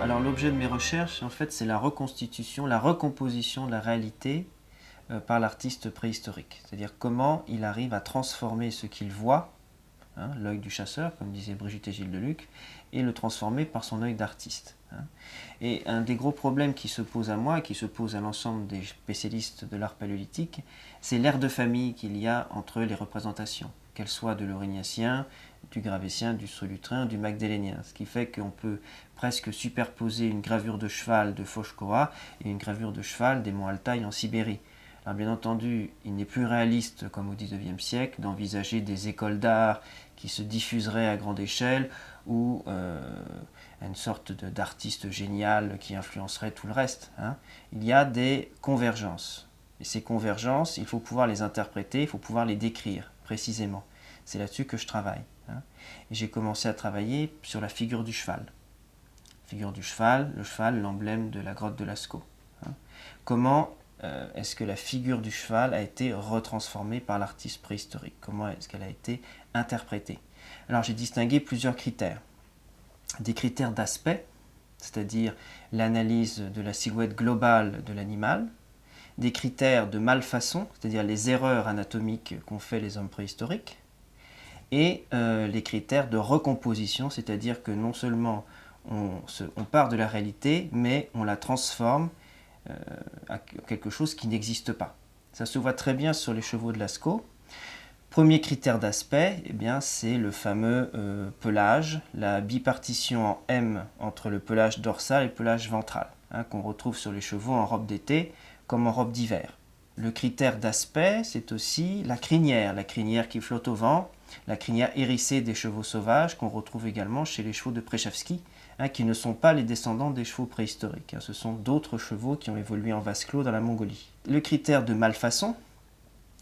Alors l'objet de mes recherches, en fait, c'est la reconstitution, la recomposition de la réalité par l'artiste préhistorique. C'est-à-dire comment il arrive à transformer ce qu'il voit, hein, l'œil du chasseur, comme disait Brigitte et Gilles Deluc, et le transformer par son œil d'artiste. Hein. Et un des gros problèmes qui se pose à moi et qui se pose à l'ensemble des spécialistes de l'art paléolithique, c'est l'aire de famille qu'il y a entre les représentations, qu'elles soient de l'Aurignacien, du Gravétien, du Solutréen, du Magdalénien. Ce qui fait qu'on peut presque superposer une gravure de cheval de Foch-Koha et une gravure de cheval des monts Altaï en Sibérie. Alors bien entendu, il n'est plus réaliste, comme au XIXe siècle, d'envisager des écoles d'art qui se diffuseraient à grande échelle ou une sorte d'artiste génial qui influencerait tout le reste. Hein. Il y a des convergences. Et ces convergences, il faut pouvoir les interpréter, il faut pouvoir les décrire précisément. C'est là-dessus que je travaille. Hein. Et j'ai commencé à travailler sur la figure du cheval. Figure du cheval, le cheval, l'emblème de la grotte de Lascaux. Hein. Comment est-ce que la figure du cheval a été retransformée par l'artiste préhistorique? Comment est-ce qu'elle a été interprétée? Alors j'ai distingué plusieurs critères. Des critères d'aspect, c'est-à-dire l'analyse de la silhouette globale de l'animal, des critères de malfaçon, c'est-à-dire les erreurs anatomiques qu'ont fait les hommes préhistoriques, et les critères de recomposition, c'est-à-dire que non seulement on part de la réalité, mais on la transforme à quelque chose qui n'existe pas. Ça se voit très bien sur les chevaux de Lascaux. Premier critère d'aspect, eh bien, c'est le fameux pelage, la bipartition en M entre le pelage dorsal et le pelage ventral, hein, qu'on retrouve sur les chevaux en robe d'été comme en robe d'hiver. Le critère d'aspect, c'est aussi la crinière qui flotte au vent, la crinière hérissée des chevaux sauvages qu'on retrouve également chez les chevaux de Przewalski, hein, qui ne sont pas les descendants des chevaux préhistoriques. Hein, ce sont d'autres chevaux qui ont évolué en vase clos dans la Mongolie. Le critère de malfaçon,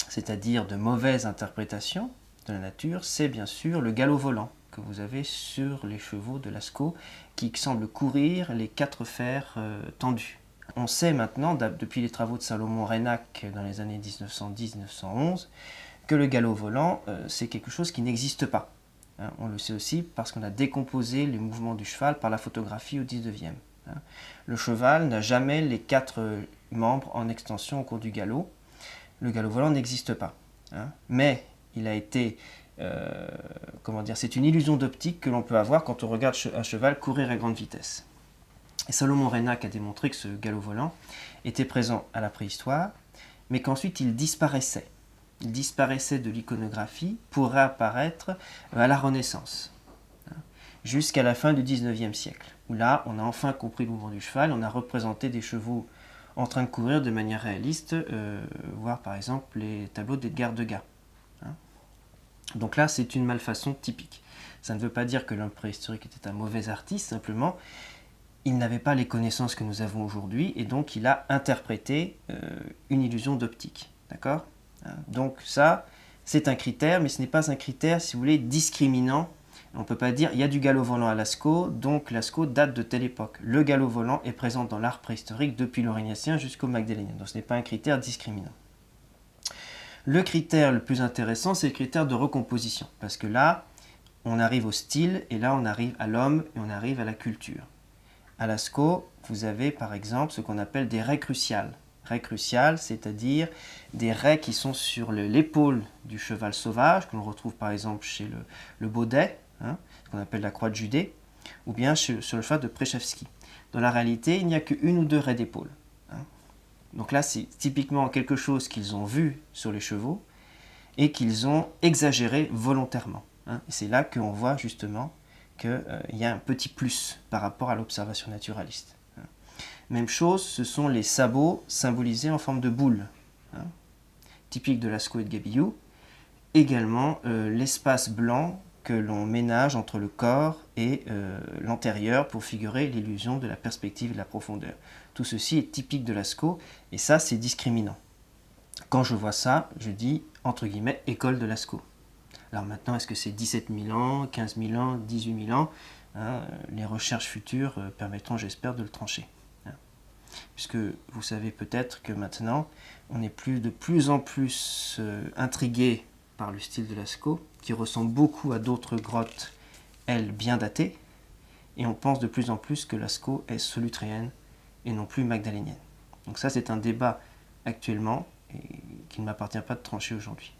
c'est-à-dire de mauvaise interprétation de la nature, c'est bien sûr le galop volant que vous avez sur les chevaux de Lascaux qui semblent courir les quatre fers tendus. On sait maintenant, depuis les travaux de Salomon Reinach dans les années 1910-1911, que le galop volant, c'est quelque chose qui n'existe pas. Hein, on le sait aussi parce qu'on a décomposé les mouvements du cheval par la photographie au 19e. Hein. Le cheval n'a jamais les quatre membres en extension au cours du galop. Le galop volant n'existe pas. Hein. Mais il a été, c'est une illusion d'optique que l'on peut avoir quand on regarde un cheval courir à grande vitesse. Et Salomon Reinach a démontré que ce galop volant était présent à la préhistoire, mais qu'ensuite il disparaissait. Il disparaissait de l'iconographie pour réapparaître à la Renaissance, hein, jusqu'à la fin du 19e siècle, où là, on a enfin compris le mouvement du cheval, on a représenté des chevaux en train de courir de manière réaliste, voir par exemple les tableaux d'Edgar Degas. Hein. Donc là, c'est une malfaçon typique. Ça ne veut pas dire que l'homme préhistorique était un mauvais artiste, simplement, il n'avait pas les connaissances que nous avons aujourd'hui, et donc il a interprété une illusion d'optique. D'accord ? Donc ça, c'est un critère, mais ce n'est pas un critère, si vous voulez, discriminant. On ne peut pas dire, il y a du galop volant à Lascaux, donc Lascaux date de telle époque. Le galop volant est présent dans l'art préhistorique depuis l'Aurignacien jusqu'au Magdalénien, donc ce n'est pas un critère discriminant. Le critère le plus intéressant, c'est le critère de recomposition, parce que là, on arrive au style, et là, on arrive à l'homme, et on arrive à la culture. À Lascaux, vous avez par exemple ce qu'on appelle des raies cruciales. Raies cruciales, c'est-à-dire des raies qui sont sur l'épaule du cheval sauvage, que l'on retrouve par exemple chez le Baudet, hein, ce qu'on appelle la croix de Judée, ou bien sur le cheval de Przewalski. Dans la réalité, il n'y a qu'une ou deux raies d'épaule. Hein. Donc là, c'est typiquement quelque chose qu'ils ont vu sur les chevaux et qu'ils ont exagéré volontairement. Hein. Et c'est là qu'on voit justement qu'il y a un petit plus par rapport à l'observation naturaliste. Même chose, ce sont les sabots symbolisés en forme de boule, hein, typique de Lascaux et de Gabillou. Également, l'espace blanc que l'on ménage entre le corps et l'antérieur pour figurer l'illusion de la perspective et de la profondeur. Tout ceci est typique de Lascaux, et ça, c'est discriminant. Quand je vois ça, je dis, entre guillemets, école de Lascaux. Alors maintenant, est-ce que c'est 17 000 ans, 15 000 ans, 18 000 ans, hein, les recherches futures permettront, j'espère, de le trancher. Hein. Puisque vous savez peut-être que maintenant, on est de plus en plus intrigué par le style de Lascaux, qui ressemble beaucoup à d'autres grottes, elles, bien datées, et on pense de plus en plus que Lascaux est solutréenne et non plus magdalénienne. Donc ça, c'est un débat actuellement et qu'il ne m'appartient pas de trancher aujourd'hui.